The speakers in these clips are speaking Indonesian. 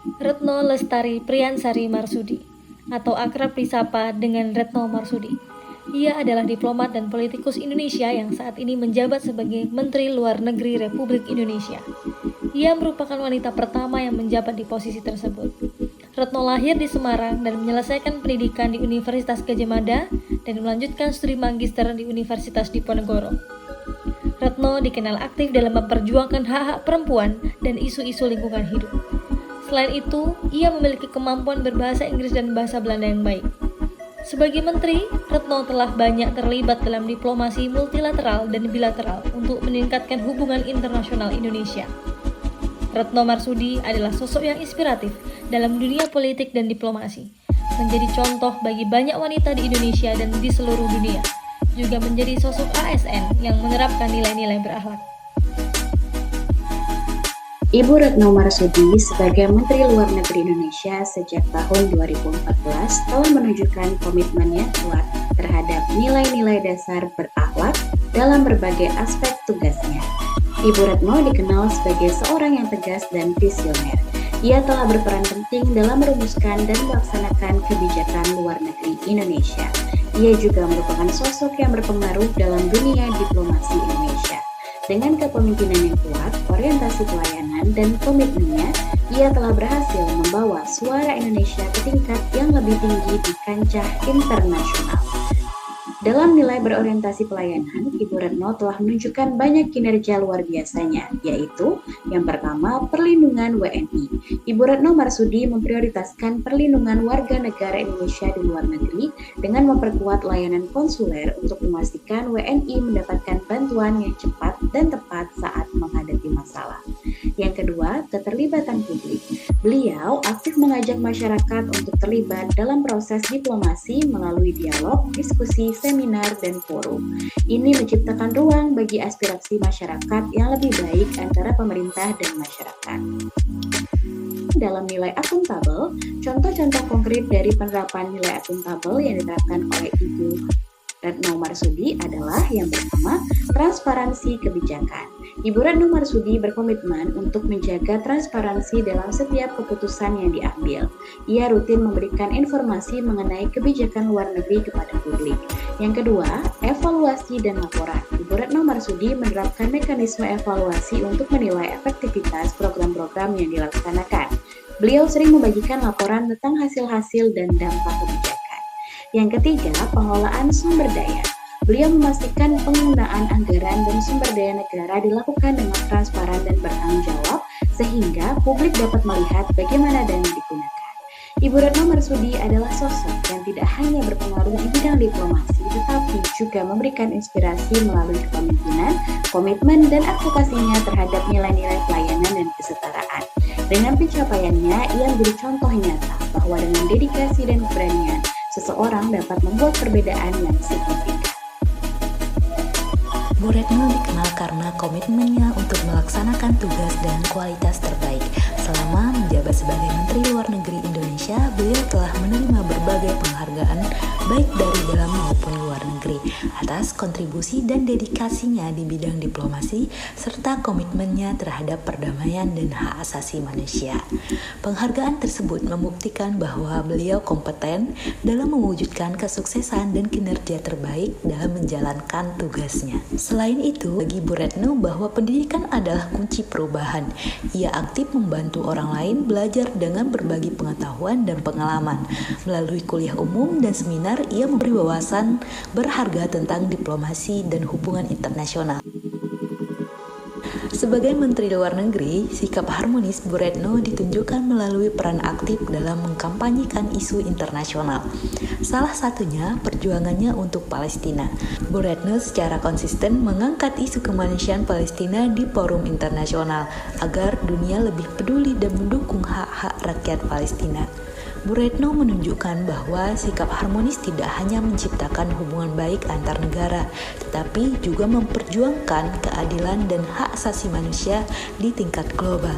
Retno Lestari Priyansari Marsudi, atau akrab disapa dengan Retno Marsudi. Ia adalah diplomat dan politikus Indonesia yang saat ini menjabat sebagai Menteri Luar Negeri Republik Indonesia. Ia merupakan wanita pertama yang menjabat di posisi tersebut. Retno lahir di Semarang dan menyelesaikan pendidikan di Universitas Gadjah Mada dan melanjutkan studi magister di Universitas Diponegoro. Retno dikenal aktif dalam memperjuangkan hak-hak perempuan dan isu-isu lingkungan hidup. Selain itu, ia memiliki kemampuan berbahasa Inggris dan bahasa Belanda yang baik. Sebagai menteri, Retno telah banyak terlibat dalam diplomasi multilateral dan bilateral untuk meningkatkan hubungan internasional Indonesia. Retno Marsudi adalah sosok yang inspiratif dalam dunia politik dan diplomasi, menjadi contoh bagi banyak wanita di Indonesia dan di seluruh dunia, juga menjadi sosok ASN yang menerapkan nilai-nilai berakhlak. Ibu Retno Marsudi sebagai Menteri Luar Negeri Indonesia sejak tahun 2014 telah menunjukkan komitmennya kuat terhadap nilai-nilai dasar berakhlak dalam berbagai aspek tugasnya. Ibu Retno dikenal sebagai seorang yang tegas dan visioner. Ia telah berperan penting dalam merumuskan dan melaksanakan kebijakan luar negeri Indonesia. Ia juga merupakan sosok yang berpengaruh dalam dunia diplomasi Indonesia. Dengan kepemimpinan yang kuat, orientasi pelayanan, dan komitmennya, ia telah berhasil membawa suara Indonesia ke tingkat yang lebih tinggi di kancah internasional. Dalam nilai berorientasi pelayanan, Ibu Retno telah menunjukkan banyak kinerja luar biasanya, yaitu yang pertama, perlindungan WNI. Ibu Retno Marsudi memprioritaskan perlindungan warga negara Indonesia di luar negeri dengan memperkuat layanan konsuler untuk memastikan WNI mendapatkan bantuan yang cepat dan tepat saat menghadapi masalah. Yang kedua, keterlibatan publik. Beliau aktif mengajak masyarakat untuk terlibat dalam proses diplomasi melalui dialog, diskusi, seminar, dan forum. Ini menciptakan ruang bagi aspirasi masyarakat yang lebih baik antara pemerintah dan masyarakat. Dalam nilai akuntabel, contoh-contoh konkret dari penerapan nilai akuntabel yang diterapkan oleh Ibu Retno Marsudi adalah yang pertama, transparansi kebijakan. Ibu Retno Marsudi berkomitmen untuk menjaga transparansi dalam setiap keputusan yang diambil. Ia rutin memberikan informasi mengenai kebijakan luar negeri kepada publik. Yang kedua, evaluasi dan laporan. Ibu Retno Marsudi menerapkan mekanisme evaluasi untuk menilai efektivitas program-program yang dilaksanakan. Beliau sering membagikan laporan tentang hasil-hasil dan dampak kebijakan. Yang ketiga, pengelolaan sumber daya. Beliau memastikan penggunaan anggaran dan sumber daya negara dilakukan dengan transparan dan bertanggung jawab sehingga publik dapat melihat bagaimana dana digunakan. Ibu Retno Marsudi adalah sosok yang tidak hanya berpengaruh di bidang diplomasi tetapi juga memberikan inspirasi melalui kepemimpinan, komitmen, dan advokasinya terhadap nilai-nilai pelayanan dan kesetaraan. Dengan pencapaiannya, ia menjadi contoh nyata bahwa dengan dedikasi dan keberanian, seseorang dapat membuat perbedaan yang signifikan. Bu Retno dikenal karena komitmennya untuk melaksanakan tugas dengan kualitas terbaik. Selama menjabat sebagai Menteri Luar Negeri Indonesia, beliau telah menerima berbagai penghargaan baik dari dalam maupun luar negeri atas kontribusi dan dedikasinya di bidang diplomasi serta komitmennya terhadap perdamaian dan hak asasi manusia. Penghargaan tersebut membuktikan bahwa beliau kompeten dalam mewujudkan kesuksesan dan kinerja terbaik dalam menjalankan tugasnya. Selain itu, bagi Bu Retno bahwa pendidikan adalah kunci perubahan. Ia aktif membantu orang lain belajar dengan berbagi pengetahuan dan pengalaman. Melalui kuliah umum dan seminar, ia memberi wawasan berharga tentang diplomasi dan hubungan internasional. Sebagai Menteri Luar Negeri, sikap harmonis Bu Retno ditunjukkan melalui peran aktif dalam mengkampanyekan isu internasional. Salah satunya perjuangannya untuk Palestina. Bu Retno secara konsisten mengangkat isu kemanusiaan Palestina di forum internasional agar dunia lebih peduli dan mendukung hak-hak rakyat Palestina. Bu Retno menunjukkan bahwa sikap harmonis tidak hanya menciptakan hubungan baik antar negara, tetapi juga memperjuangkan keadilan dan hak asasi manusia di tingkat global.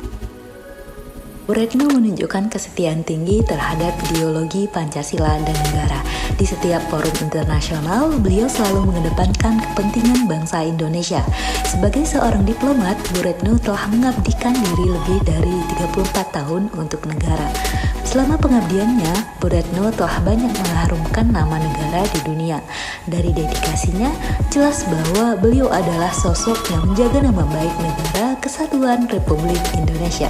Bu Retno menunjukkan kesetiaan tinggi terhadap ideologi Pancasila dan negara. Di setiap forum internasional, beliau selalu mengedepankan kepentingan bangsa Indonesia. Sebagai seorang diplomat, Bu Retno telah mengabdikan diri lebih dari 34 tahun untuk negara. Selama pengabdiannya, Bu Retno telah banyak mengharumkan nama negara di dunia. Dari dedikasinya, jelas bahwa beliau adalah sosok yang menjaga nama baik Negara Kesatuan Republik Indonesia.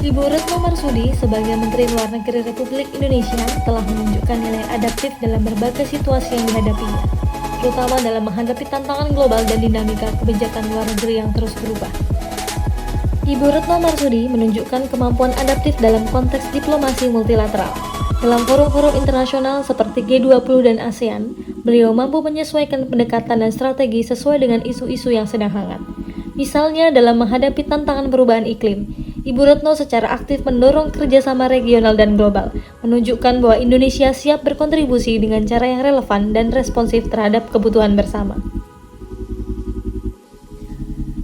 Ibu Retno Marsudi sebagai Menteri Luar Negeri Republik Indonesia telah menunjukkan nilai adaptif dalam berbagai situasi yang dihadapinya, terutama dalam menghadapi tantangan global dan dinamika kebijakan luar negeri yang terus berubah. Ibu Retno Marsudi menunjukkan kemampuan adaptif dalam konteks diplomasi multilateral. Dalam forum-forum internasional seperti G20 dan ASEAN, beliau mampu menyesuaikan pendekatan dan strategi sesuai dengan isu-isu yang sedang hangat. Misalnya dalam menghadapi tantangan perubahan iklim, Ibu Retno secara aktif mendorong kerjasama regional dan global, menunjukkan bahwa Indonesia siap berkontribusi dengan cara yang relevan dan responsif terhadap kebutuhan bersama.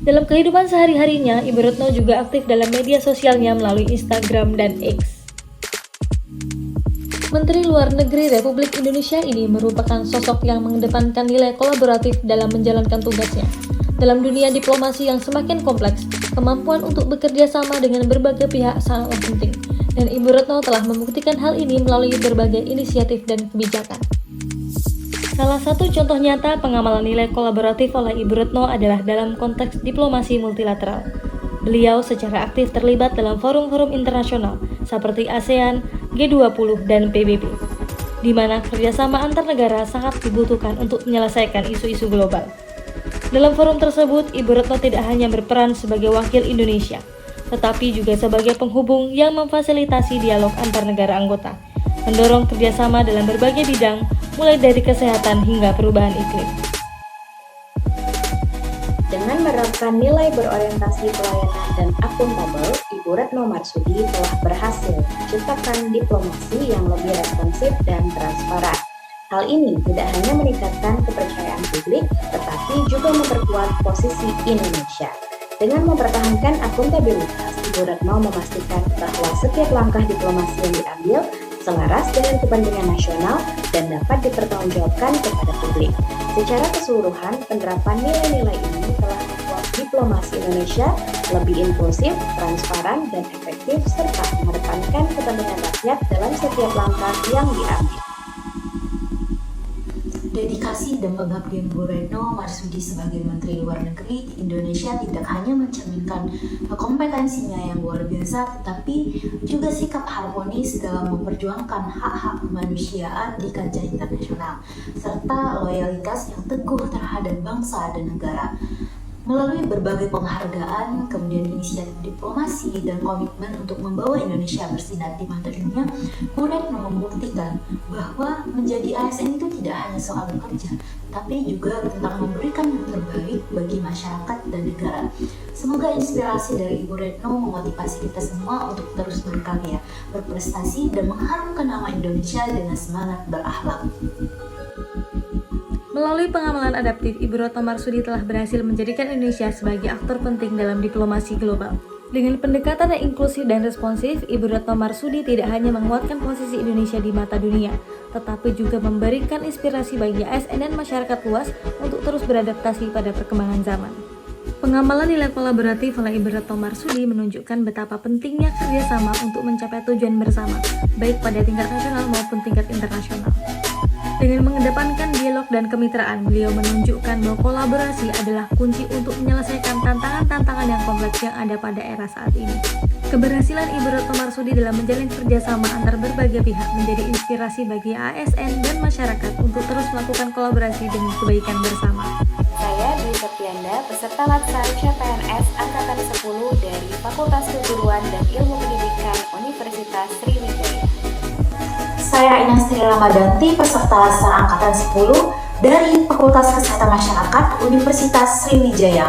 Dalam kehidupan sehari-harinya, Ibu Retno juga aktif dalam media sosialnya melalui Instagram dan X. Menteri Luar Negeri Republik Indonesia ini merupakan sosok yang mengedepankan nilai kolaboratif dalam menjalankan tugasnya. Dalam dunia diplomasi yang semakin kompleks, kemampuan untuk bekerja sama dengan berbagai pihak sangatlah penting, dan Ibu Retno telah membuktikan hal ini melalui berbagai inisiatif dan kebijakan. Salah satu contoh nyata pengamalan nilai kolaboratif oleh Ibu Retno adalah dalam konteks diplomasi multilateral. Beliau secara aktif terlibat dalam forum-forum internasional seperti ASEAN, G20, dan PBB, di mana kerjasama antar negara sangat dibutuhkan untuk menyelesaikan isu-isu global. Dalam forum tersebut, Ibu Retno tidak hanya berperan sebagai wakil Indonesia, tetapi juga sebagai penghubung yang memfasilitasi dialog antar negara anggota, mendorong kerjasama dalam berbagai bidang, mulai dari kesehatan hingga perubahan iklim. Dengan menerapkan nilai berorientasi pelayanan dan akuntabel, Ibu Retno Marsudi telah berhasil menciptakan diplomasi yang lebih responsif dan transparan. Hal ini tidak hanya meningkatkan kepercayaan publik, tetapi juga memperkuat posisi Indonesia. Dengan mempertahankan akuntabilitas, Ibu Retno memastikan bahwa setiap langkah diplomasi yang diambil selaras dengan kepentingan nasional dan dapat dipertanggungjawabkan kepada publik. Secara keseluruhan, penerapan nilai-nilai ini telah membuat diplomasi Indonesia lebih inklusif, transparan, dan efektif, serta mengedepankan kepentingan rakyat dalam setiap langkah yang diambil. Dedikasi dan pengabdian Bu Retno Marsudi sebagai Menteri Luar Negeri Indonesia tidak hanya mencerminkan kompetensinya yang luar biasa, tetapi juga sikap harmonis dalam memperjuangkan hak-hak kemanusiaan di kancah internasional, serta loyalitas yang teguh terhadap bangsa dan negara. Melalui berbagai penghargaan, kemudian inisiatif diplomasi, dan komitmen untuk membawa Indonesia bersinar di mata dunia, Bu Retno membuktikan bahwa menjadi ASN itu tidak hanya soal bekerja, tapi juga tentang memberikan yang terbaik bagi masyarakat dan negara. Semoga inspirasi dari Ibu Retno memotivasi kita semua untuk terus berkarya, berprestasi, dan mengharumkan nama Indonesia dengan semangat berakhlak. Melalui pengamalan adaptif, Ibu Retno Marsudi telah berhasil menjadikan Indonesia sebagai aktor penting dalam diplomasi global. Dengan pendekatan yang inklusif dan responsif, Ibu Retno Marsudi tidak hanya menguatkan posisi Indonesia di mata dunia, tetapi juga memberikan inspirasi bagi ASN dan masyarakat luas untuk terus beradaptasi pada perkembangan zaman. Pengamalan nilai kolaboratif oleh Ibu Retno Marsudi menunjukkan betapa pentingnya kerjasama untuk mencapai tujuan bersama, baik pada tingkat nasional maupun tingkat internasional. Dengan mengedepankan dialog dan kemitraan, beliau menunjukkan bahwa kolaborasi adalah kunci untuk menyelesaikan tantangan-tantangan yang kompleks yang ada pada era saat ini. Keberhasilan Ibu Retno Marsudi dalam menjalin kerjasama antar berbagai pihak menjadi inspirasi bagi ASN dan masyarakat untuk terus melakukan kolaborasi demi kebaikan bersama. Saya Dwi Septianda, peserta Latsar CPNS Angkatan 10 dari Fakultas Keguruan dan Ilmu Pendidikan Universitas Sriwijaya. Saya Inastri Ramadanti, peserta Latsar Angkatan 10 dari Fakultas Kesehatan Masyarakat Universitas Sriwijaya.